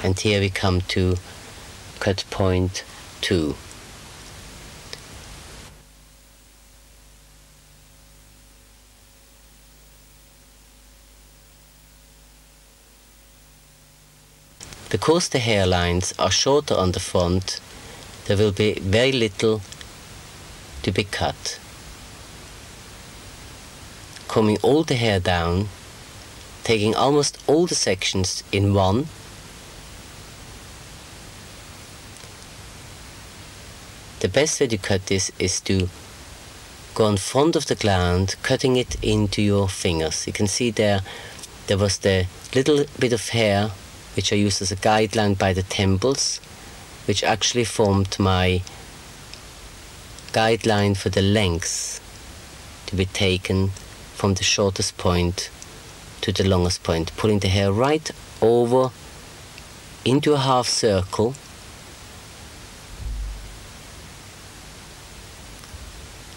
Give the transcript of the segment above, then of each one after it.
And here we come to cut point 2. Because the hairlines are shorter on the front, there will be very little to be cut. Combing all the hair down, taking almost all the sections in one, the best way to cut this is to go in front of the gland, cutting it into your fingers. You can see there was the little bit of hair which I used as a guideline by the temples, which actually formed my guideline for the lengths to be taken from the shortest point to the longest point, pulling the hair right over into a half circle,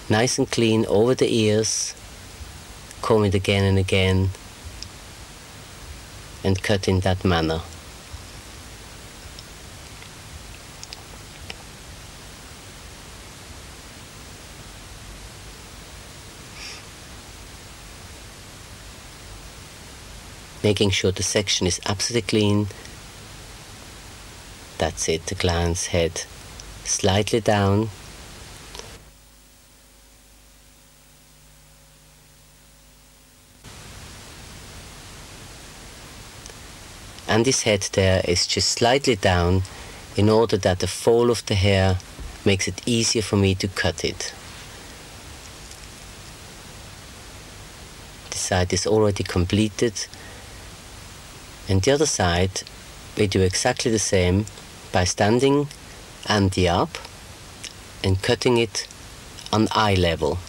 nice and clean over the ears, comb it again and again, and cut in that manner. Making sure the section is absolutely clean. That's it, the gland's head slightly down. And this head there is just slightly down in order that the fall of the hair makes it easier for me to cut it. This side is already completed, and the other side we do exactly the same by standing Andy up and cutting it on eye level,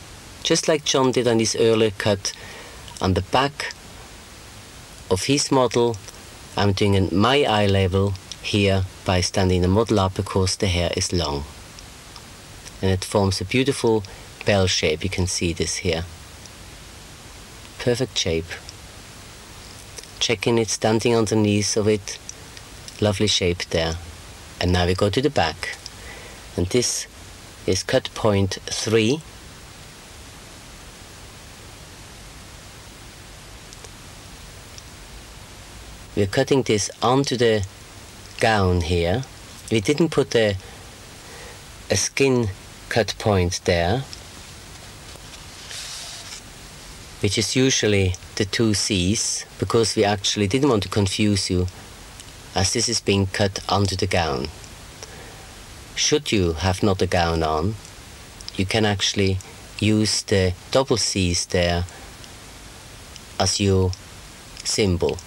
just like John did on his earlier cut on the back of his model. I'm doing it my eye level here by standing the model up because the hair is long. And it forms a beautiful bell shape. You can see this here. Perfect shape. Checking it, standing underneath of it. Lovely shape there. And now we go to the back. And this is cut point 3. We're cutting this onto the gown here. We didn't put a skin cut point there, which is usually the 2 C's, because we actually didn't want to confuse you as this is being cut onto the gown. Should you have not a gown on, you can actually use the double C's there as your symbol.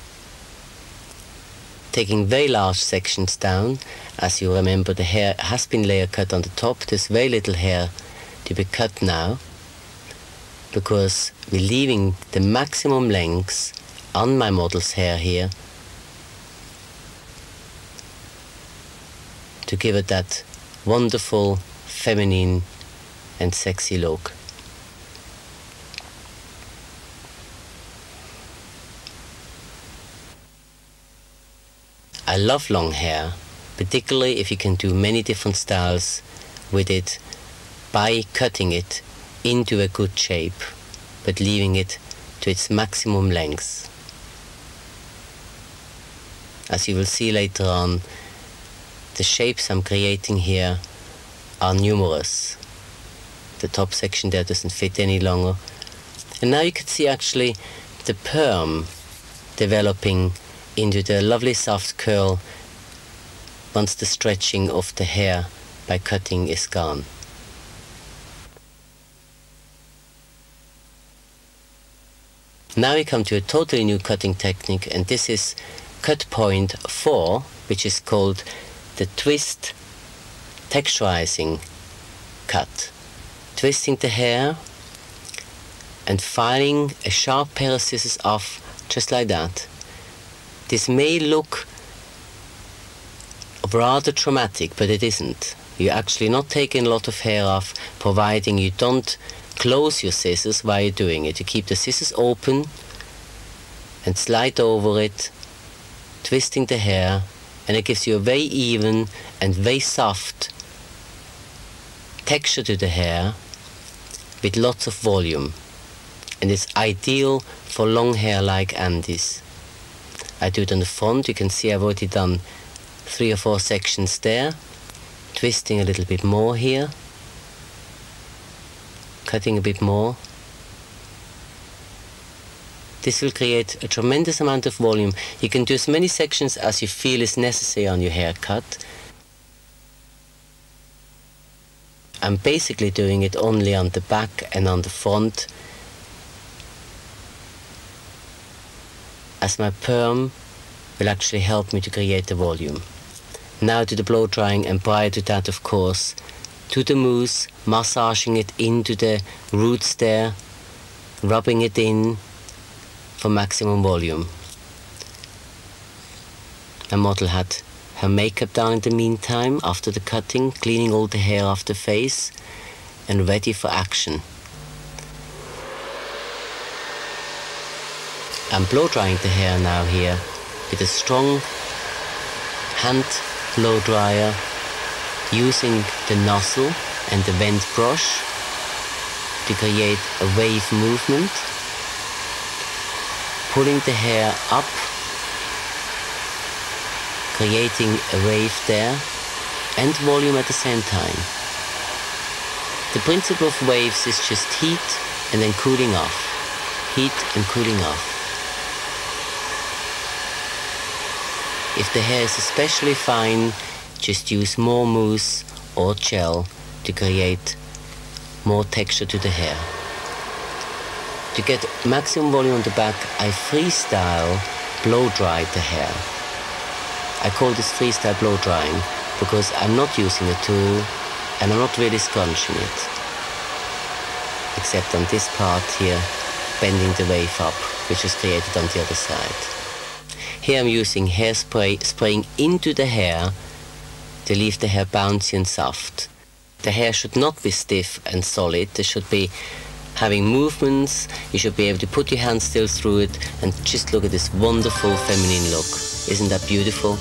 Taking very large sections down. As you remember, the hair has been layer cut on the top. There's very little hair to be cut now, because we're leaving the maximum lengths on my model's hair here to give it that wonderful feminine and sexy look. I love long hair, particularly if you can do many different styles with it by cutting it into a good shape, but leaving it to its maximum length. As you will see later on, the shapes I'm creating here are numerous. The top section there doesn't fit any longer. And now you can see actually the perm developing into the lovely soft curl once the stretching of the hair by cutting is gone. Now we come to a totally new cutting technique, and this is cut point 4, which is called the twist texturizing cut. Twisting the hair and filing a sharp pair of scissors off just like that. This may look rather traumatic, but it isn't. You're actually not taking a lot of hair off, providing you don't close your scissors while you're doing it. You keep the scissors open and slide over it, twisting the hair and it gives you a very even and very soft texture to the hair with lots of volume, and it's ideal for long hair like Andy's. I do it on the front. You can see I've already done 3 or 4 sections there, twisting a little bit more here, cutting a bit more. This will create a tremendous amount of volume. You can do as many sections as you feel is necessary on your haircut. I'm basically doing it only on the back and on the front, as my perm will actually help me to create the volume. Now to the blow drying, and prior to that, of course, to the mousse, massaging it into the roots there, rubbing it in for maximum volume. My model had her makeup done in the meantime after the cutting, cleaning all the hair off the face and ready for action. I'm blow drying the hair now here with a strong hand blow dryer, using the nozzle and the vent brush to create a wave movement, pulling the hair up, creating a wave there, and volume at the same time. The principle of waves is just heat and then cooling off, heat and cooling off. If the hair is especially fine, just use more mousse or gel to create more texture to the hair. To get maximum volume on the back, I freestyle blow dry the hair. I call this freestyle blow drying because I'm not using a tool and I'm not really scrunching it, except on this part here, bending the wave up, which is created on the other side. Here I'm using hairspray, spraying into the hair to leave the hair bouncy and soft. The hair should not be stiff and solid. It should be having movements. You should be able to put your hand still through it and just look at this wonderful feminine look. Isn't that beautiful?